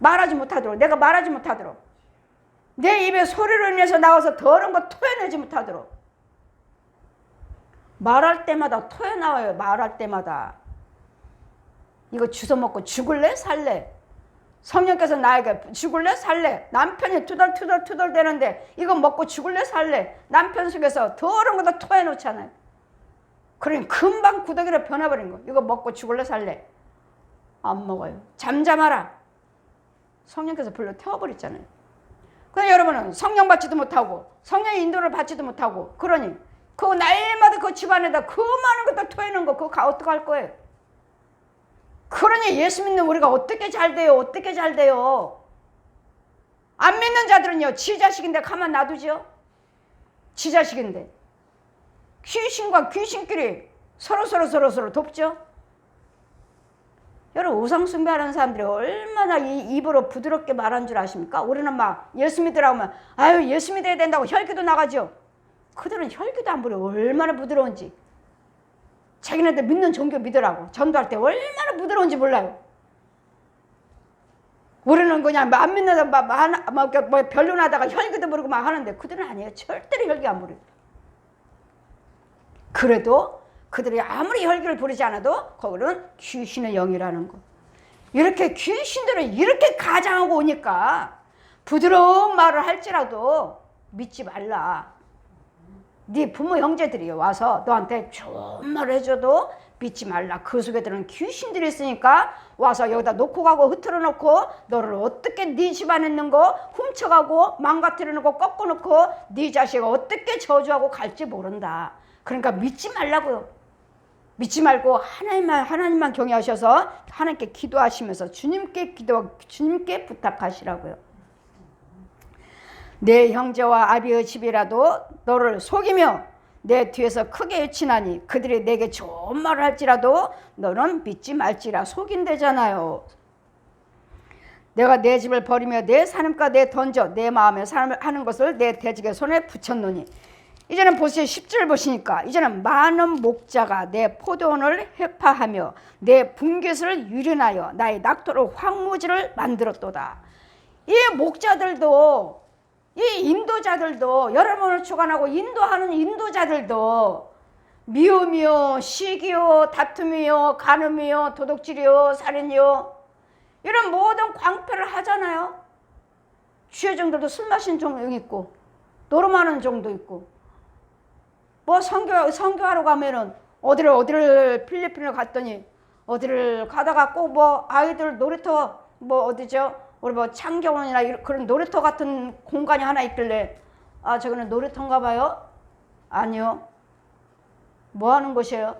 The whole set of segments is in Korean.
말하지 못하도록, 내가 말하지 못하도록, 내 입에 소리를 내서 나와서 더러운 거 토해내지 못하도록. 말할 때마다 토해 나와요. 말할 때마다. 이거 주워 먹고 죽을래 살래? 성령께서 나에게 죽을래 살래? 남편이 투덜투덜 대는데 이거 먹고 죽을래 살래? 남편 속에서 더러운 거다 토해 놓잖아요. 그러니 금방 구더기로 변해버린 거. 이거 먹고 죽을래 살래? 안 먹어요. 잠잠하라. 성령께서 불러 태워버렸잖아요. 그럼 여러분은 성령 받지도 못하고 성령의 인도를 받지도 못하고, 그러니 그 날마다 그 집안에다 그 많은 것다 토해놓은 거, 그거 어떡할 거예요? 그러니 예수 믿는 우리가 어떻게 잘 돼요? 어떻게 잘 돼요? 안 믿는 자들은요, 지 자식인데 가만 놔두죠? 지 자식인데. 귀신과 귀신끼리 서로 돕죠? 여러분, 우상 숭배하는 사람들이 얼마나 이 입으로 부드럽게 말한 줄 아십니까? 우리는 막 예수 믿으라고 하면 아유 예수 믿어야 된다고 혈기도 나가죠. 그들은 혈기도 안 부려. 얼마나 부드러운지. 자기네들 믿는 종교 믿으라고 전도할 때 얼마나 부드러운지 몰라요. 우리는 그냥 안 믿는다 막 변론하다가 혈기도 부르고 막 하는데 그들은 아니에요. 절대로 혈기 안 부려요. 그래도 그들이 아무리 혈기를 부리지 않아도 거기는 귀신의 영이라는 거. 이렇게 귀신들은 이렇게 가장하고 오니까 부드러운 말을 할지라도 믿지 말라. 네 부모 형제들이 와서 너한테 좋은 말을 해줘도 믿지 말라. 그 속에 들은 귀신들이 있으니까 와서 여기다 놓고 가고 흐트러 놓고 너를 어떻게 네 집안에 있는 거 훔쳐가고 망가뜨려 놓고 꺾어 놓고 네 자식을 어떻게 저주하고 갈지 모른다. 그러니까 믿지 말라고요. 믿지 말고 하나님만 경외하셔서 하나님께 기도하시면서 주님께 부탁하시라고요. 내 형제와 아비의 집이라도 너를 속이며 내 뒤에서 크게 외치나니 그들이 내게 좋은 말을 할지라도 너는 믿지 말지라. 속인대잖아요. 내가 내 집을 버리며 내 사람과 내 던져 내 마음에 하는 것을 내 대적의 손에 붙였노니. 이제는 보세요. 10절 보시니까 이제는 많은 목자가 내 포도원을 회파하며 내 분깃을 유린하여 나의 낙토로 황무지를 만들었도다. 이 목자들도 이 인도자들도 여러분을 주관하고 인도하는 인도자들도 미움이요 시기요 다툼이요 간음이요 도둑질이요 살인이요 이런 모든 광패를 하잖아요. 주여정들도 술 마시는 종도 있고 노름하는 종도 있고 뭐 선교하러 가면은 어디를 필리핀을 갔더니 어디를 가다가 꼭 뭐 아이들 놀이터 뭐 어디죠? 우리 뭐 창경원이나 그런 놀이터 같은 공간이 하나 있길래 아 저거는 놀이터인가 봐요? 아니요. 뭐 하는 곳이에요?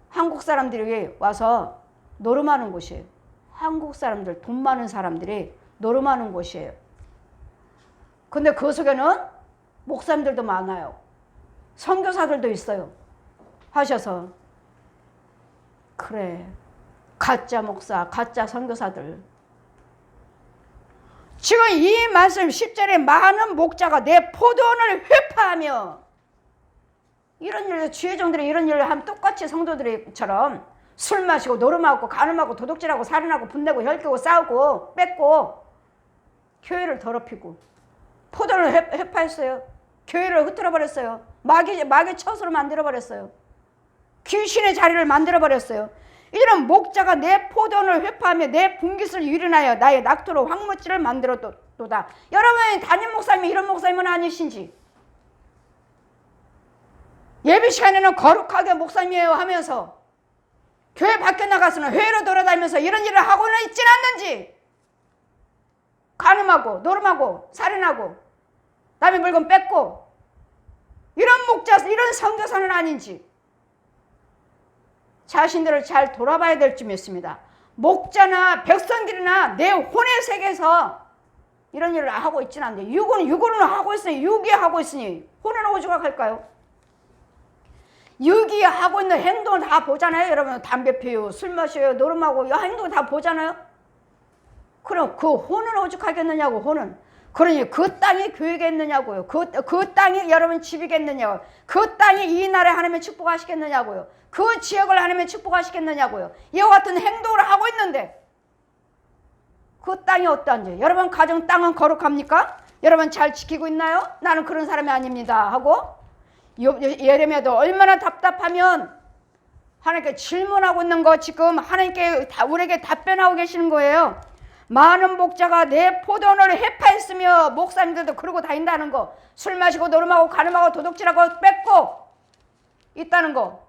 한국 사람들이 와서 노름하는 곳이에요. 한국 사람들, 돈 많은 사람들이 노름하는 곳이에요. 근데 그 속에는 목사님들도 많아요. 선교사들도 있어요. 하셔서 그래 가짜 목사, 가짜 선교사들. 지금 이 말씀 10절에 많은 목자가 내 포도원을 회파하며 이런 일을 주의 종들이 이런 일을 하면 똑같이 성도들처럼 술 마시고 노름하고 간음하고 도둑질하고 살인하고 분내고 혈기고 싸우고 뺏고 교회를 더럽히고 포도원을 회파했어요. 교회를 흐트러버렸어요. 마귀 처소로 만들어버렸어요. 귀신의 자리를 만들어버렸어요. 이런 목자가 내 포도원을 회파하며 내 분깃을 유린하여 나의 낙토로 황무지를 만들었도다. 여러분이 담임 목사님이 이런 목사님은 아니신지 예배 시간에는 거룩하게 목사님이에요 하면서 교회 밖에 나가서는 회의로 돌아다니면서 이런 일을 하고는 있진 않는지 간음하고 노름하고 살인하고 남의 물건 뺏고 이런 목자 이런 선교사는 아닌지 자신들을 잘 돌아봐야 될 줄 믿습니다. 목자나 백성들이나 내 혼의 세계에서 이런 일을 하고 있지는 않는데 육으로는 하고 있으니 유기하고 있으니 혼은 오죽할까요? 유기하고 있는 행동을 다 보잖아요. 여러분 담배 피우고 술 마셔요 노름하고 이 행동을 다 보잖아요. 그럼 그 혼은 오죽하겠느냐고. 혼은 그러니 그 땅이 교회겠느냐고요. 그 땅이 여러분 집이겠느냐고요. 그 땅이 이 나라에 하나님의 축복하시겠느냐고요. 그 지역을 하나님의 축복하시겠느냐고요. 이와 같은 행동을 하고 있는데 그 땅이 어떠한지. 여러분 가정 땅은 거룩합니까? 여러분 잘 지키고 있나요? 나는 그런 사람이 아닙니다 하고 예레미야도 얼마나 답답하면 하나님께 질문하고 있는 거 지금 하나님께 우리에게 답변하고 계시는 거예요. 많은 목자가 내 포도원을 해파했으며 목사님들도 그러고 다닌다는 거. 술 마시고 노름하고 가늠하고 도둑질하고 뺏고 있다는 거.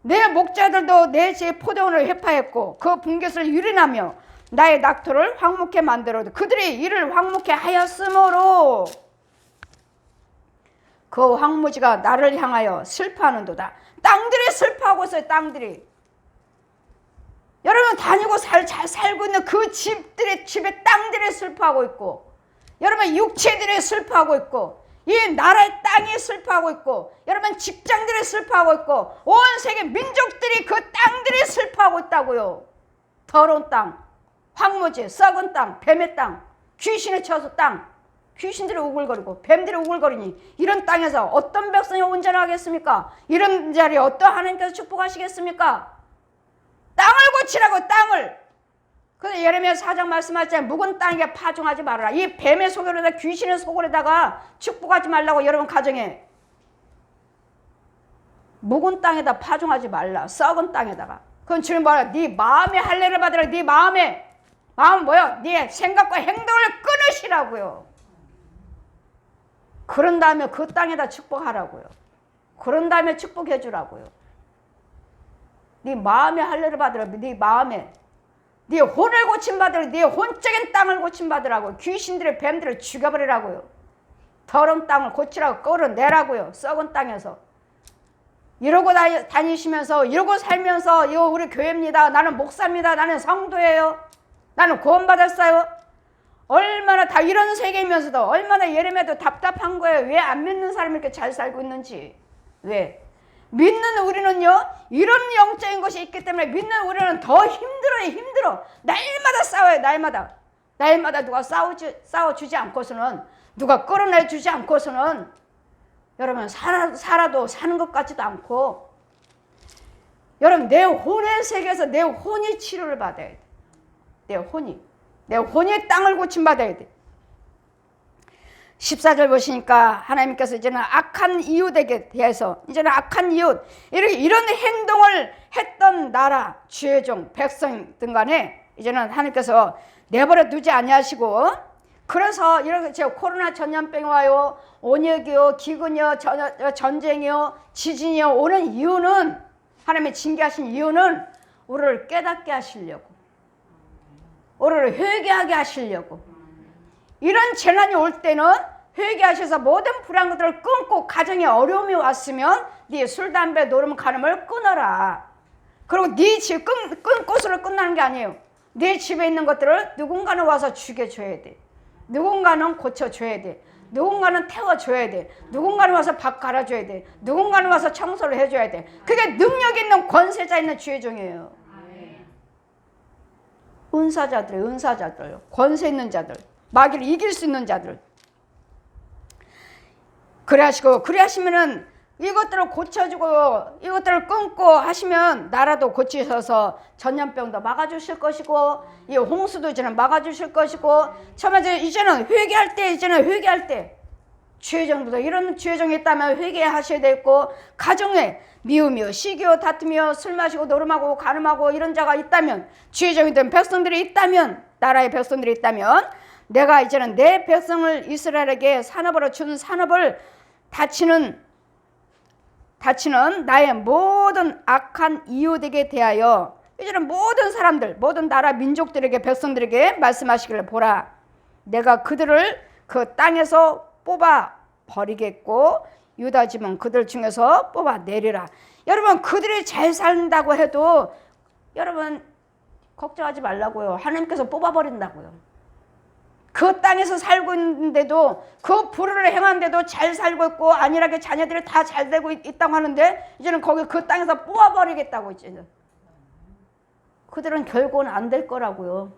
내 목자들도 내 제 포도원을 해파했고 그 분깃을 유린하며 나의 낙토를 황무케 만들어도 그들이 이를 황무케 하였으므로 그 황무지가 나를 향하여 슬퍼하는도다. 땅들이 슬퍼하고 있어요. 땅들이. 여러분 다니고 잘 살고 있는 그 집에 땅들이 슬퍼하고 있고, 여러분 육체들이 슬퍼하고 있고, 이 나라의 땅이 슬퍼하고 있고, 여러분 직장들이 슬퍼하고 있고, 온 세계 민족들이 그 땅들이 슬퍼하고 있다고요. 더러운 땅, 황무지, 썩은 땅, 뱀의 땅, 귀신에 쳐서 땅, 귀신들이 우글거리고 뱀들이 우글거리니 이런 땅에서 어떤 백성이 온전하겠습니까? 이런 자리에 어떤 하나님께서 축복하시겠습니까? 땅을 고치라고, 땅을. 그래서 예레미야 4장 말씀하셨잖아요. 묵은 땅에 파종하지 말아라. 이 뱀의 소굴에다 귀신의 소굴에다가 축복하지 말라고. 여러분 가정에 묵은 땅에다 파종하지 말라. 썩은 땅에다가. 그건 주님 뭐라? 네 마음의 할례를 받으라. 네 마음은 뭐야? 네 생각과 행동을 끊으시라고요. 그런 다음에 그 땅에다 축복하라고요. 그런 다음에 축복해 주라고요. 네 마음의 할례를 받으라. 네 마음에 네 혼을 고침받으라. 네 혼적인 땅을 고침받으라고. 귀신들의 뱀들을 죽여버리라고요. 더러운 땅을 고치라고, 끌어내라고요. 썩은 땅에서. 이러고 다니시면서, 이러고 살면서, 이거 우리 교회입니다, 나는 목사입니다, 나는 성도예요, 나는 구원받았어요, 얼마나 다 이런 세계이면서도 얼마나 예레미야도 답답한 거예요. 왜 안 믿는 사람이 이렇게 잘 살고 있는지. 왜? 믿는 우리는요, 이런 영적인 것이 있기 때문에 믿는 우리는 더 힘들어요. 힘들어. 날마다 싸워요. 날마다 누가 싸워주지 않고서는, 누가 끌어내주지 않고서는 여러분 살아도 사는 것 같지도 않고, 여러분 내 혼의 세계에서 내 혼이 치료를 받아야 돼. 내 혼이 땅을 고침받아야 돼. 14절 보시니까 하나님께서 이제는 악한 이웃에게 대해서, 이제는 악한 이웃, 이런 행동을 했던 나라, 주의 종, 백성 등 간에 이제는 하나님께서 내버려 두지 아니하시고, 그래서 이렇게 제가 코로나 전염병이 와요, 온역이요, 기근이요, 전쟁이요, 지진이요 오는 이유는, 하나님이 징계하신 이유는 우리를 깨닫게 하시려고, 우리를 회개하게 하시려고. 이런 재난이 올 때는 회개하셔서 모든 불안한 것들을 끊고, 가정에 어려움이 왔으면 네 술, 담배, 노름, 간음을 끊어라. 그리고 네 집 끊고서는 끝나는 게 아니에요. 네 집에 있는 것들을 누군가는 와서 죽여줘야 돼. 누군가는 고쳐줘야 돼. 누군가는 태워줘야 돼. 누군가는 와서 밥 갈아줘야 돼. 누군가는 와서 청소를 해줘야 돼. 그게 능력 있는 권세자 있는 주의 종이에요. 은사자들, 권세 있는 자들, 마귀를 이길 수 있는 자들. 그래하시면은 이것들을 고쳐주고 이것들을 끊고 하시면 나라도 고치셔서 전염병도 막아주실 것이고, 이 홍수도 이제는 막아주실 것이고, 처음에 이제는 회개할 때 주의정도 이런 주의정이 있다면 회개하셔야 되고, 가정에 미우며 시기요 다투며 술 마시고 노름하고 간음하고 이런 자가 있다면, 주의정이 된 백성들이 있다면, 나라의 백성들이 있다면, 내가 이제는 내 백성을 이스라엘에게 산업으로 준 산업을 다치는 나의 모든 악한 이웃에게 대하여 이제는 모든 사람들, 모든 나라 민족들에게, 백성들에게 말씀하시기를, 보라, 내가 그들을 그 땅에서 뽑아 버리겠고 유다 집은 그들 중에서 뽑아 내리라. 여러분 그들이 잘 산다고 해도 여러분 걱정하지 말라고요. 하나님께서 뽑아 버린다고요. 그 땅에서 살고 있는데도, 그 불의를 행하는데도 잘 살고 있고 안일하게 자녀들이 다 잘 되고 있다고 하는데, 이제는 거기 그 땅에서 뽑아버리겠다고. 이제 그들은 결국은 안 될 거라고요.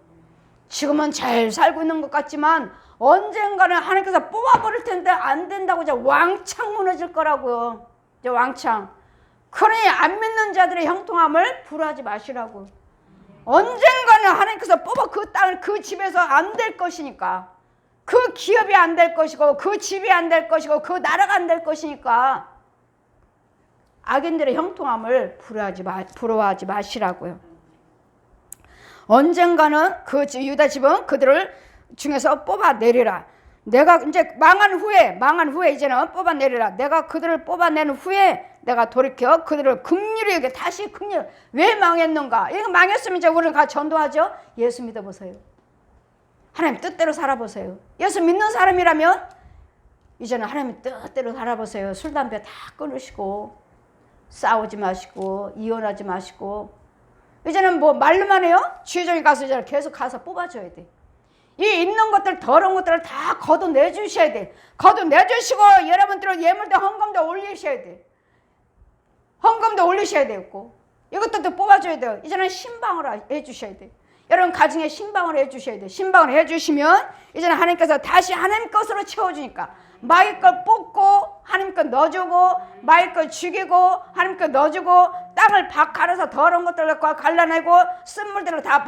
지금은 잘 살고 있는 것 같지만 언젠가는 하나님께서 뽑아버릴 텐데 안 된다고 이제 왕창 무너질 거라고요. 이제 왕창. 그러니 안 믿는 자들의 형통함을 불하지 마시라고. 언젠가는 하나님께서 뽑아 그 땅을 그 집에서 안 될 것이니까, 그 기업이 안 될 것이고, 그 집이 안 될 것이고, 그 나라가 안 될 것이니까 악인들의 형통함을 부러워하지 마시라고요. 언젠가는 그 유다 집은 그들을 중에서 뽑아내리라. 내가 이제 망한 후에 이제는 뽑아내리라. 내가 그들을 뽑아낸 후에 내가 돌이켜 그들을 긍휼히 여겨. 다시 긍휼. 왜 망했는가? 이거 망했으면 이제 우리는 가 전도하죠. 예수 믿어보세요. 하나님 뜻대로 살아보세요. 예수 믿는 사람이라면 이제는 하나님 뜻대로 살아보세요. 술 담배 다 끊으시고, 싸우지 마시고, 이혼하지 마시고. 이제는 뭐 말로만 해요? 주의종이 가서 이제 계속 가서 뽑아줘야 돼. 이 있는 것들, 더러운 것들을 다 걷어내 주셔야 돼. 걷어내 주시고 여러분들은 예물도 헌금도 올리셔야 돼. 헌금도 올리셔야 되고, 이것도 뽑아줘야 돼요. 이제는 신방을 해주셔야 돼. 여러분 가정에 신방을 해주셔야 돼. 신방을 해주시면 이제는 하나님께서 다시 하나님 것으로 채워주니까, 마귀 걸 뽑고 하나님 것 넣어주고, 마귀 걸 죽이고 하나님 것 넣어주고, 땅을 갈아서 더러운 것들을 갈라내고 쓴물들을 다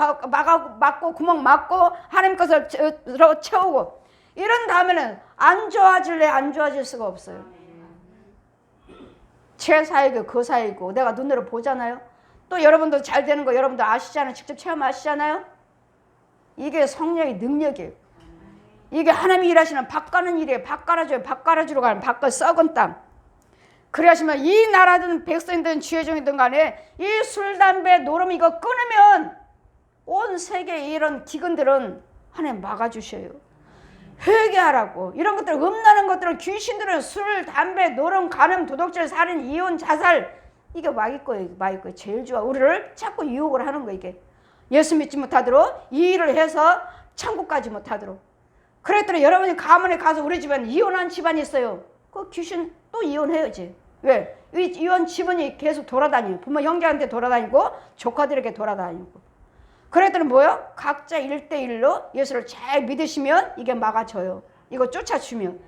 막고 구멍 막고 하나님 것을 채우고, 이런 다음에는 안 좋아질래? 안 좋아질 수가 없어요. 제 사이고 그 사이고 내가 눈으로 보잖아요. 또 여러분도 잘 되는 거 여러분도 아시잖아요. 직접 체험하시잖아요. 이게 성령의 능력이에요. 이게 하나님이 일하시는 바꿔는 일이에요. 바꿔주러 가는 바꿔 썩은 땅. 그래 하시면 이 나라든 백성이든 주의종이든 간에 이 술, 담배, 노름 이거 끊으면 온 세계의 이런 기근들은 하나님 막아주셔요. 회개하라고. 이런 것들, 음란한 것들은, 귀신들은 술, 담배, 노름, 간음, 도둑질, 살인, 이혼, 자살, 이게 마귀 거예요. 제일 좋아. 우리를 자꾸 유혹을 하는 거예요. 이게 예수 믿지 못하도록, 이 일을 해서 천국 가지 못하도록. 그랬더니 여러분이 가문에 가서 우리 집엔 이혼한 집안이 있어요. 그 귀신 또 이혼해야지. 왜? 이 이혼 집안이 계속 돌아다니고, 부모 형제한테 돌아다니고, 조카들에게 돌아다니고. 그랬더니 뭐요? 각자 1대1로 예수를 잘 믿으시면 이게 막아져요. 이거 쫓아주면.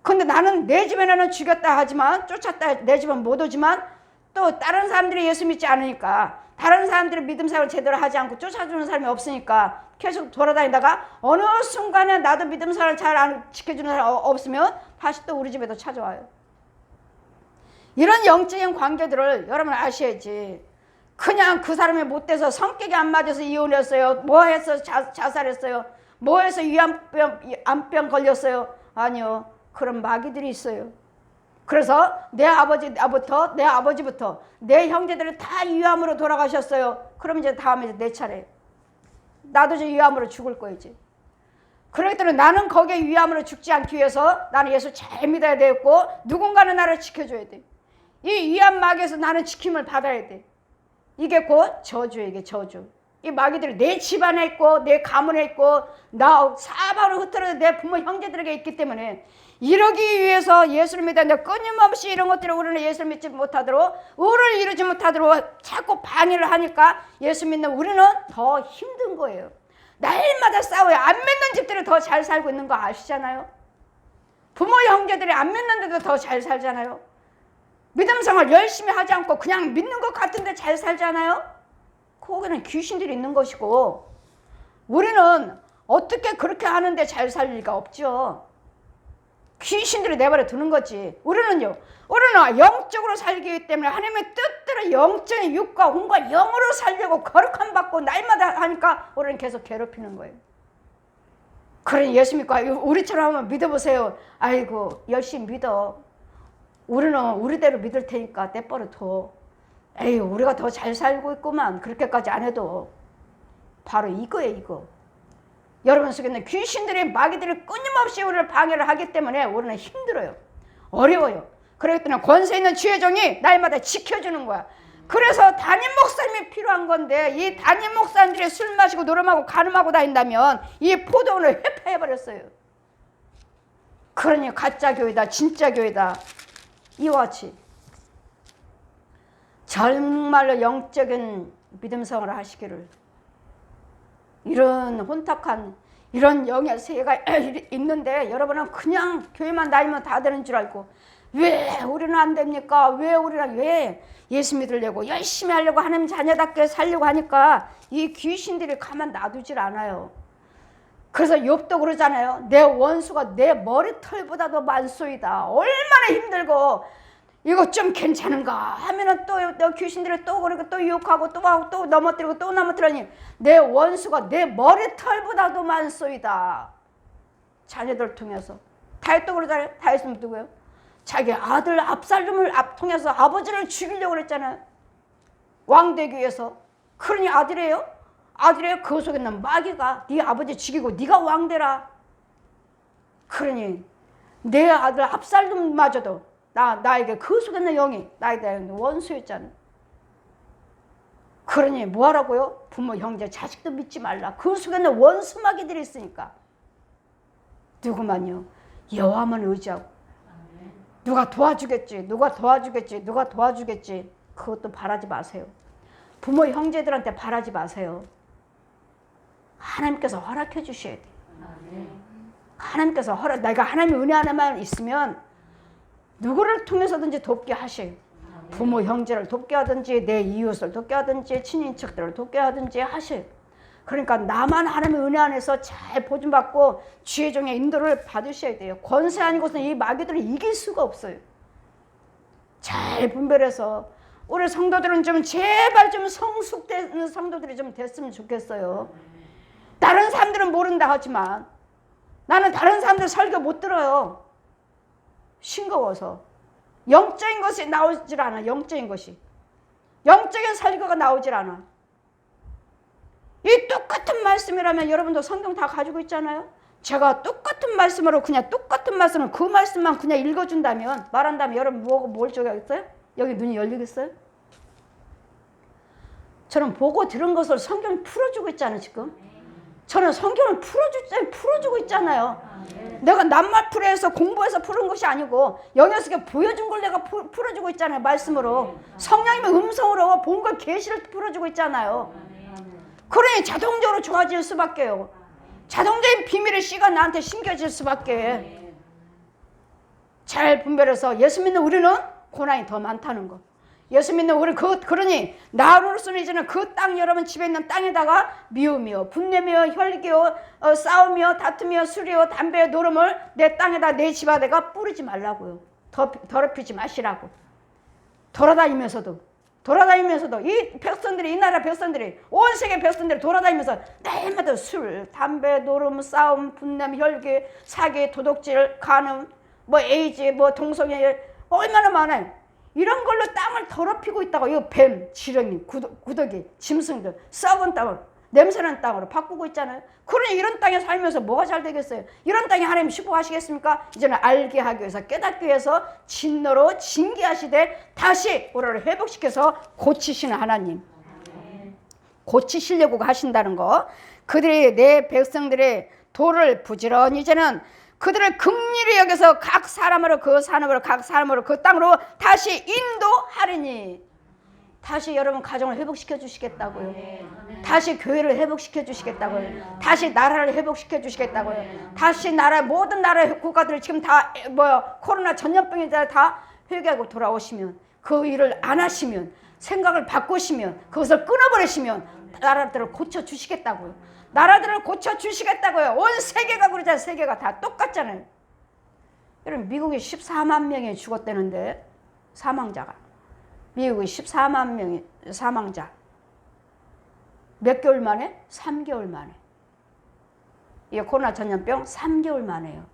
근데 나는 내 집에는 죽였다 하지만, 쫓았다, 내 집은 못 오지만, 또 다른 사람들이 예수 믿지 않으니까, 다른 사람들이 믿음 생활을 제대로 하지 않고 쫓아주는 사람이 없으니까 계속 돌아다니다가 어느 순간에 나도 믿음 생활을 잘 안 지켜주는 사람 없으면 다시 또 우리 집에도 찾아와요. 이런 영적인 관계들을 여러분 아셔야지. 그냥 그 사람이 못돼서 성격이 안 맞아서 이혼했어요. 뭐 해서 자살했어요. 뭐 해서 암병 걸렸어요. 아니요. 그런 마귀들이 있어요. 그래서 내 아버지부터 내 형제들이 다 유암으로 돌아가셨어요. 그럼 이제 다음에 내 차례. 나도 이제 유암으로 죽을 거이지. 그러기 때문에 나는 거기에 유암으로 죽지 않기 위해서 나는 예수 잘 믿어야 되겠고, 누군가는 나를 지켜줘야 돼. 이 유암 마귀에서 나는 지킴을 받아야 돼. 이게 곧 저주예요. 이게 저주. 이 마귀들이 내 집안에 있고, 내 가문에 있고, 나 사방으로 흩어져 내 부모 형제들에게 있기 때문에, 이러기 위해서 예수를 믿었는데 끊임없이 이런 것들을 우리는 예수를 믿지 못하도록, 의를 이루지 못하도록 자꾸 방해를 하니까 예수 믿는 우리는 더 힘든 거예요. 날마다 싸워요. 안 믿는 집들이 더 잘 살고 있는 거 아시잖아요. 부모 형제들이 안 믿는데도 더 잘 살잖아요. 믿음 생활 열심히 하지 않고 그냥 믿는 것 같은데 잘 살잖아요. 거기는 귀신들이 있는 것이고, 우리는 어떻게 그렇게 하는데 잘 살 리가 없죠. 귀신들이 내버려 두는 거지. 우리는 영적으로 살기 때문에 하나님의 뜻대로 영적인 육과 혼과 영으로 살려고 거룩함 받고 날마다 하니까 우리는 계속 괴롭히는 거예요. 그러니 예수 믿고 우리처럼 한번 믿어보세요. 아이고 열심히 믿어. 우리는 우리대로 믿을 테니까 떼버려 둬. 에이 우리가 더 잘 살고 있구만. 그렇게까지 안 해도. 바로 이거예요 이거. 여러분 속에는 귀신들이 마귀들이 끊임없이 우리를 방해를 하기 때문에 우리는 힘들어요. 어려워요. 그렇기 때문에 권세 있는 주의 종이 날마다 지켜주는 거야. 그래서 담임 목사님이 필요한 건데, 이 담임 목사님들이 술 마시고 노름하고 간음하고 다닌다면 이 포도원을 회파해버렸어요. 그러니 가짜 교회다 진짜 교회다. 이와 같이 정말로 영적인 믿음 생활을 하시기를, 이런 혼탁한 이런 영의 세계가 있는데 여러분은 그냥 교회만 다니면 다 되는 줄 알고 왜 우리는 안 됩니까? 왜 예수 믿으려고 열심히 하려고 하나님 자녀답게 살려고 하니까 이 귀신들이 가만 놔두질 않아요. 그래서 욥도 그러잖아요. 내 원수가 내 머리털보다도 많소이다. 얼마나 힘들고 이거 좀 괜찮은가 하면은 또 귀신들이 또 그러고 또 유혹하고 또 하고 또 넘어뜨리고 또 넘어뜨리니 내 원수가 내 머리털보다도 많소이다. 자녀들 통해서 다윗도 그러잖아요. 다윗은 누구예요? 자기 아들 압살롬을 통해서 아버지를 죽이려고 그랬잖아요. 왕 되기 위해서. 그러니 아들이에요? 아들이에요? 그 속에 있는 마귀가 네 아버지 죽이고 네가 왕 되라. 그러니 내 아들 압살롬마저도 나에게 그 속에 있는 영이 나에게 원수였잖아요. 그러니 뭐하라고요? 부모, 형제, 자식도 믿지 말라. 그 속에 있는 원수 마귀들이 있으니까. 누구만요? 여호와만 의지하고. 누가 도와주겠지, 누가 도와주겠지, 누가 도와주겠지. 그것도 바라지 마세요. 부모, 형제들한테 바라지 마세요. 하나님께서 허락해 주셔야 돼요. 하나님께서 내가 하나님의 은혜 하나만 있으면 누구를 통해서든지 돕게 하셔요. 부모, 형제를 돕게 하든지 내 이웃을 돕게 하든지 친인척들을 돕게 하든지 하셔요. 그러니까 나만 하나님의 은혜 안에서 잘 보존받고 주의 종의 인도를 받으셔야 돼요. 권세 아닌 것은 이 마귀들을 이길 수가 없어요. 잘 분별해서 우리 성도들은 좀 제발 좀 성숙되는 성도들이 좀 됐으면 좋겠어요. 다른 사람들은 모른다 하지만 나는 다른 사람들 설교 못 들어요. 싱거워서. 영적인 것이 나오질 않아. 영적인 것이. 영적인 설교가 나오질 않아. 이 똑같은 말씀이라면 여러분도 성경 다 가지고 있잖아요. 제가 똑같은 말씀으로 그냥 똑같은 말씀을 그 말씀만 그냥 읽어준다면 말한다면 여러분 뭘 적용하겠어요? 여기 눈이 열리겠어요? 저는 보고 들은 것을 성경이 풀어주고 있잖아요. 지금 저는 성경을 풀어주고 있잖아요. 내가 낱말풀이해서 공부해서 푸는 것이 아니고 영역속에 보여준 걸 내가 풀어주고 있잖아요. 말씀으로. 성령님의 음성으로 본 걸 계시를 풀어주고 있잖아요. 그러니 자동적으로 좋아질 수밖에요. 자동적인 비밀의 씨가 나한테 심겨질 수밖에. 잘 분별해서 예수 믿는 우리는 고난이 더 많다는 거. 예수 믿는 우리 그러니 나로서는 이제는 그 땅 여러분 집에 있는 땅에다가 미우며 분내며 혈기요 싸우며 다투며 술이요 담배요 노름을 내 땅에다 내 집안에다가 뿌리지 말라고요. 더럽히지 마시라고. 돌아다니면서도 이 백성들이 이 나라 백성들이 온 세계 백성들이 돌아다니면서 날마다 술, 담배, 노름, 싸움, 분냄, 혈기, 사기, 도둑질, 간음, 뭐 에이즈, 뭐 동성애 얼마나 많아요. 이런 걸로 땅을 더럽히고 있다고. 이거 뱀, 지렁이, 구더기, 짐승들 썩은 땅을 냄새나는 땅으로 바꾸고 있잖아요. 그러니 이런 땅에 살면서 뭐가 잘 되겠어요? 이런 땅에 하나님 축복하시겠습니까? 이제는 알게 하기 위해서 깨닫기 위해서 진노로 징계하시되 다시 우리를 회복시켜서 고치시는 하나님. 고치시려고 하신다는 거. 그들이 내 백성들의 도를 부지런히 이제는 그들을 긍휼히 여겨서 각 사람으로 그 산업으로 각 사람으로 그 땅으로 다시 인도하리니. 다시 여러분 가정을 회복시켜 주시겠다고요. 다시 교회를 회복시켜 주시겠다고요. 다시 나라를 회복시켜 주시겠다고요. 다시 모든 나라 국가들이 지금 다 코로나 전염병이 다 회개하고 돌아오시면 그 일을 안 하시면 생각을 바꾸시면 그것을 끊어버리시면 나라들을 고쳐 주시겠다고요. 나라들을 고쳐 주시겠다고요. 온 세계가 그러잖아요. 세계가 다 똑같잖아요. 여러분 미국이 14만 명이 죽었다는데 사망자가. 미국이 14만 명의 사망자. 몇 개월 만에? 3개월 만에. 이게 코로나 전염병 3개월 만에요.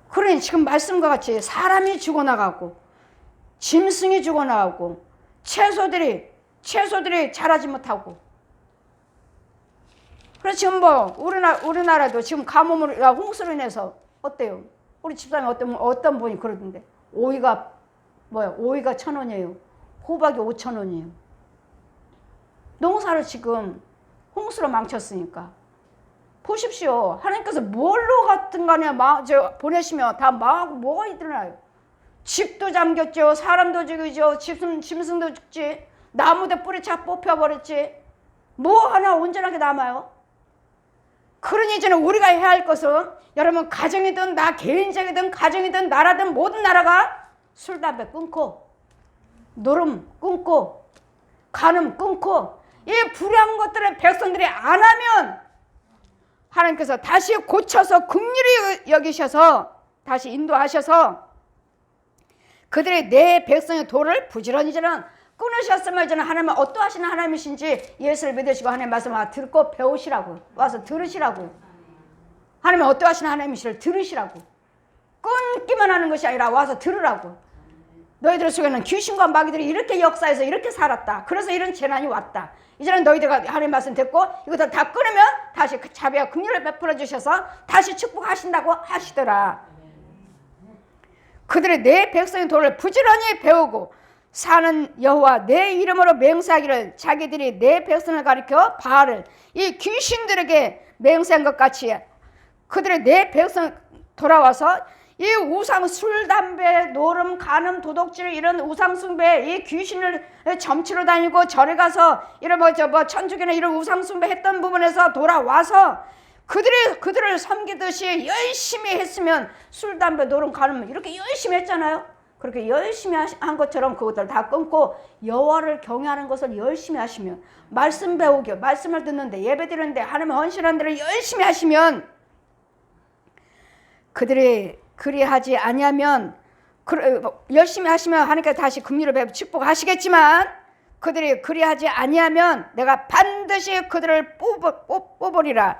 그러니 지금 말씀과 같이 사람이 죽어나가고 짐승이 죽어나가고 채소들이 자라지 못하고. 그래서 지금 우리나라도 지금 가뭄으로 홍수로 인해서 어때요? 우리 집사람이 어떤 분이 그러던데 오이가 1,000원이에요. 호박이 5,000원이에요. 농사를 지금 홍수로 망쳤으니까. 보십시오. 하나님께서 뭘로 같은 간에 보내시면 다 망하고 뭐가 일어나요? 집도 잠겼죠. 사람도 죽이죠. 짐승도 죽지. 나무도 뿌리차 뽑혀버렸지. 뭐 하나 온전하게 남아요? 그러니 이제는 우리가 해야 할 것은 여러분 가정이든 나 개인적이든 가정이든 나라든 모든 나라가 술 담배 끊고 노름 끊고 간음 끊고 이 불의한 것들을 백성들이 안 하면 하나님께서 다시 고쳐서 긍휼히 여기셔서 다시 인도하셔서 그들의 내 백성의 도를 부지런히 저는 끊으셨으면 저는 하나님은 어떠하시는 하나님이신지 예수를 믿으시고 하나님 말씀을 듣고 배우시라고 와서 들으시라고 하나님은 어떠하시는 하나님이시를 들으시라고 끊기만 하는 것이 아니라 와서 들으라고 너희들 속에는 귀신과 마귀들이 이렇게 역사해서 이렇게 살았다. 그래서 이런 재난이 왔다. 이제는 너희들가 하나님 말씀 듣고 이것을 다 끊으면 다시 그 자비와 긍휼을 베풀어 주셔서 다시 축복하신다고 하시더라. 그들의 내 백성의 도를 부지런히 배우고 사는 여호와 내 이름으로 맹세하기를 자기들이 내 백성을 가리켜 바알을 이 귀신들에게 맹세한 것 같이 그들의 내 백성 돌아와서 이 우상 술 담배 노름 간음 도둑질 이런 우상 숭배 이 귀신을 점치러 다니고 절에 가서 이런 뭐 천주교나 이런 우상 숭배했던 부분에서 돌아와서 그들을 섬기듯이 열심히 했으면 술 담배 노름 간음 이렇게 열심히 했잖아요. 그렇게 열심히 한 것처럼 그것들 다 끊고 여호와를 경외하는 것을 열심히 하시면 말씀 배우기 말씀을 듣는데 예배 드리는데 하나님 헌신하는 데를 열심히 하시면 그들이 그리하지 아니하면 열심히 하시면 하니까 다시 긍휼을 베풀어 축복하시겠지만 그들이 그리하지 아니하면 내가 반드시 그들을 뽑으리라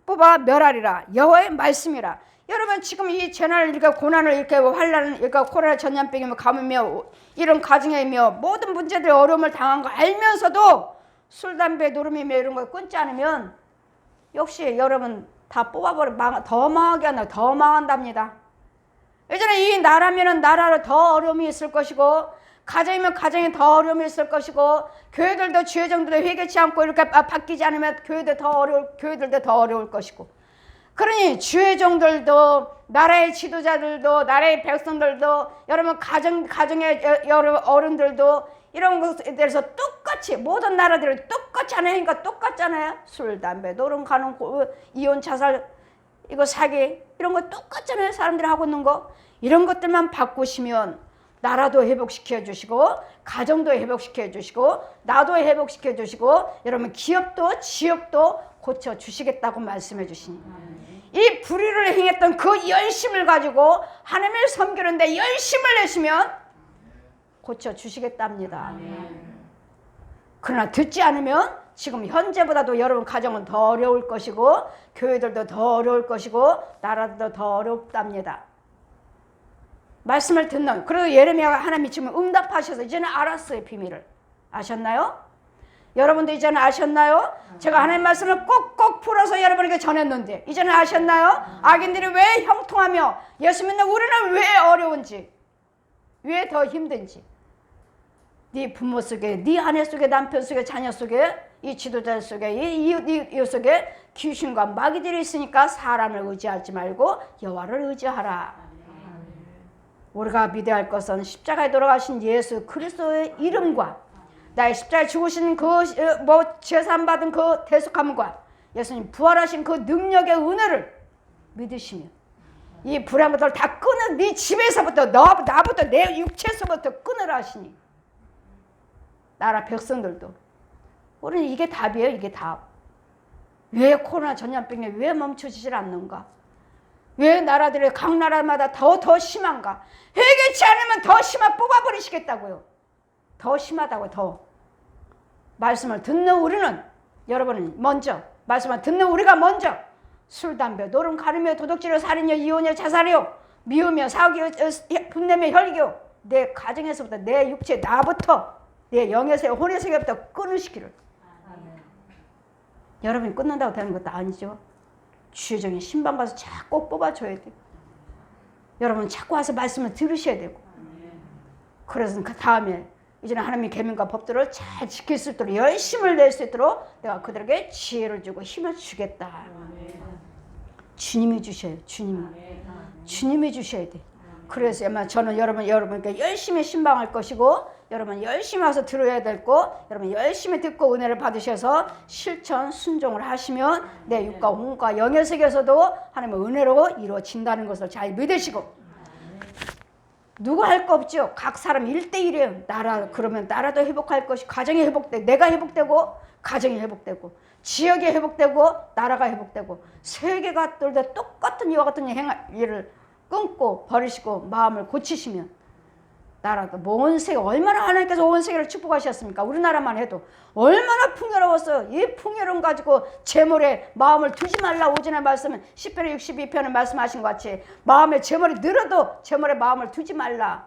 뽑아 멸하리라 여호와의 말씀이라. 여러분 지금 이 재난을 이렇게 고난을 이렇게 환난을 이렇게 코로나 전염병이며 가뭄이며 이런 가정이며 모든 문제들 어려움을 당한 거 알면서도 술 담배 노름이며 이런 거 끊지 않으면 역시 여러분 다 뽑아버려 더 망하게 한다. 더 망한답니다. 예전에 이 나라면은 나라로 더 어려움이 있을 것이고 가정이면 가정에 더 어려움이 있을 것이고 교회들도 주의정들도 회개치 않고 이렇게 바뀌지 않으면 교회들도 더 어려울 것이고 그러니 주의정들도 나라의 지도자들도 나라의 백성들도 여러분 가정의 여러 어른들도 이런 것에 대해서 똑같이 모든 나라들이 똑같이 하니까 똑같잖아요. 술, 담배, 노름, 간음, 이혼, 자살, 이거 사기 이런 거 똑같잖아요. 사람들이 하고 있는 거. 이런 것들만 바꾸시면 나라도 회복시켜 주시고 가정도 회복시켜 주시고 나도 회복시켜 주시고 여러분 기업도 지역도 고쳐 주시겠다고 말씀해 주시니 이 불의를 행했던 그 열심을 가지고 하나님을 섬기는데 열심을 내시면 고쳐 주시겠답니다. 그러나 듣지 않으면 지금 현재보다도 여러분 가정은 더 어려울 것이고 교회들도 더 어려울 것이고 나라도 더 어렵답니다. 말씀을 듣는 그리고 예레미야가 하나님이 지금 응답하셔서 이제는 알았어요. 비밀을 아셨나요? 여러분도 이제는 아셨나요? 제가 하나님 말씀을 꼭꼭 풀어서 여러분에게 전했는데 이제는 아셨나요? 악인들이 왜 형통하며 예수 믿는 우리는 왜 어려운지 왜 더 힘든지 네 부모 속에 네 아내 속에 남편 속에 자녀 속에 이 지도자 속에 이 이웃 속에 귀신과 마귀들이 있으니까 사람을 의지하지 말고 여호와를 의지하라. 우리가 믿어야 할 것은 십자가에 돌아가신 예수 그리스도의 이름과 나의 십자가에 죽으신 그 제사함받은 그 대속함과 예수님 부활하신 그 능력의 은혜를 믿으시면 이 불의한 것들을 다 끊어 네 집에서부터 나부터 내 육체에서부터 끊으라 하시니 나라 백성들도 우리는 이게 답이에요. 이게 답. 왜 코로나 전염병이 왜 멈춰지질 않는가? 왜 나라들의 각 나라마다 더 심한가? 회개치 않으면 더 심한 뽑아버리시겠다고요. 더 심하다고 더. 말씀을 듣는 우리는 여러분은 먼저 말씀을 듣는 우리가 먼저 술, 담배, 노름, 가늠이요, 도둑질이요, 살인이요, 이혼이요, 자살이요, 미우며, 사기요, 분내며, 혈기요 내 가정에서부터 내 육체 나부터 내 영에서 혼에서부터 끊으시기를. 여러분이 끊는다고 되는 것도 아니죠. 주의적인 신방 가서 꼭 뽑아줘야 돼요. 여러분 자꾸 와서 말씀을 들으셔야 되고 그래서 그 다음에 이제는 하나님의 계명과 법들을 잘 지킬 수 있도록 열심을 낼 수 있도록 내가 그들에게 지혜를 주고 힘을 주겠다. 주님이 주셔요. 주님이 주셔야 돼. 그래서 아마 저는 여러분께 열심히 신방할 것이고, 여러분 열심히 와서 들어야 될 거, 여러분 열심히 듣고 은혜를 받으셔서 실천 순종을 하시면 내 육과 혼과 영의 세계에서도 하나님의 은혜로 이루어진다는 것을 잘 믿으시고, 누구 할 거 없죠. 각 사람 1대1이에요. 그러면 나라도 회복할 것이, 가정이 회복되고, 내가 회복되고, 가정이 회복되고, 지역이 회복되고, 나라가 회복되고, 세계가 똑같은 이와 같은 일을 끊고 버리시고 마음을 고치시면 나라도 온 세계, 얼마나 하나님께서 온 세계를 축복하셨습니까? 우리나라만 해도 얼마나 풍요로웠어요. 이 풍요로움 가지고 재물에 마음을 두지 말라. 오전에 말씀은 10편에 62편을 말씀하신 것 같이 마음에 재물이 늘어도 재물에 마음을 두지 말라.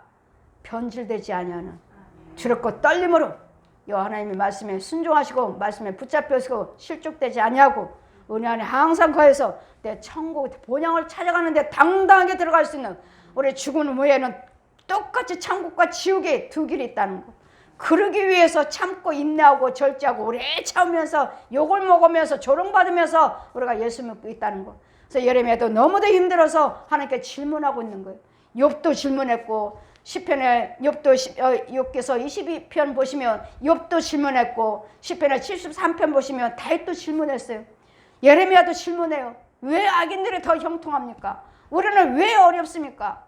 변질되지 아니하는 두렵고 떨림으로 여 하나님의 말씀에 순종하시고 말씀에 붙잡혀서 실족되지 아니하고 은혜 안에 항상 거해서 내 천국 본향을 찾아가는데 당당하게 들어갈 수 있는, 우리 죽은 후에는 똑같이 천국과 지옥의 두 길이 있다는 거. 그러기 위해서 참고 인내하고 절제하고 오래 참으면서 욕을 먹으면서 조롱받으면서 우리가 예수 믿고 있다는 거. 그래서 예레미야도 너무도 힘들어서 하나님께 질문하고 있는 거예요. 욥도 질문했고, 시편에 욥기서 22편 보시면 욥도 질문했고, 시편에 73편 보시면 다윗도 질문했어요. 예레미야도 질문해요. 왜 악인들이 더 형통합니까? 우리는 왜 어렵습니까?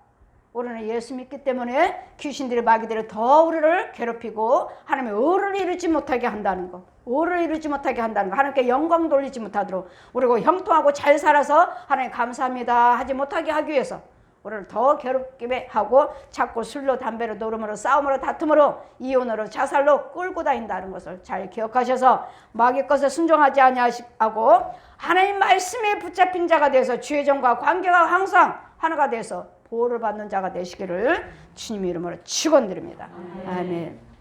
우리는 예수 믿기 때문에 귀신들이 마귀들이 더 우리를 괴롭히고 하나님의 의를 이루지 못하게 한다는 거. 의를 이루지 못하게 한다는 거. 하나님께 영광 돌리지 못하도록, 우리가 형통하고 잘 살아서 하나님 감사합니다 하지 못하게 하기 위해서 우리를 더 괴롭게 하고 자꾸 술로 담배로 노름으로 싸움으로 다툼으로 이혼으로 자살로 끌고 다닌다는 것을 잘 기억하셔서 마귀 것에 순종하지 아니하고 하나님 말씀에 붙잡힌 자가 되어서 주의 종과 관계가 항상 하나가 돼서 보호를 받는 자가 되시기를 주님 이름으로 축원드립니다. 아멘.